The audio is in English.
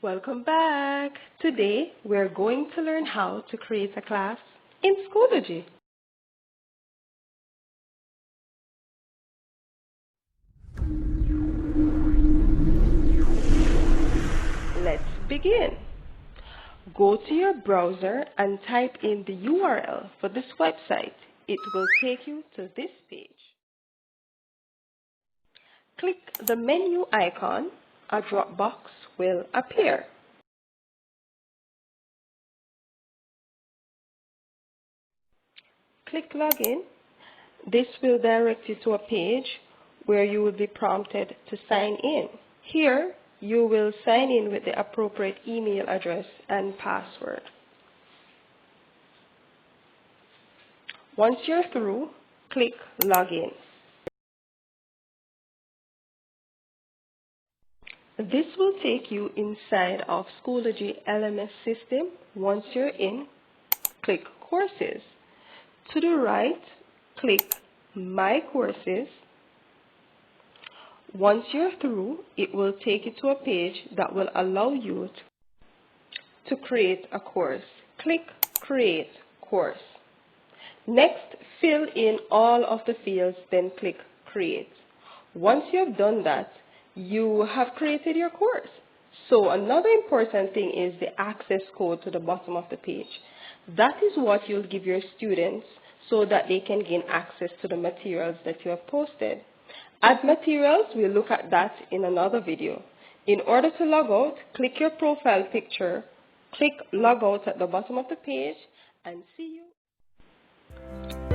Welcome back. Today we're going to learn how to create a class in Schoology. Let's begin. Go to your browser and type in the URL for this website. It will take you to this page. Click the menu icon. A drop box will appear. Click Login. This will direct you to a page where you will be prompted to sign in. Here, you will sign in with the appropriate email address and password. Once you're through, click Login. This will take you inside of Schoology LMS system. Once you're in, click Courses. To the right, click My Courses. Once you're through, it will take you to a page that will allow you to create a course. Click Create Course. Next, fill in all of the fields, then click Create. Once you have done that, you have created your course. So another important thing is the access code to the bottom of the page. That is what you'll give your students so that they can gain access to the materials that you have posted. Add materials, we'll look at that in another video. In order to log out, click your profile picture, click Log Out at the bottom of the page, and see you.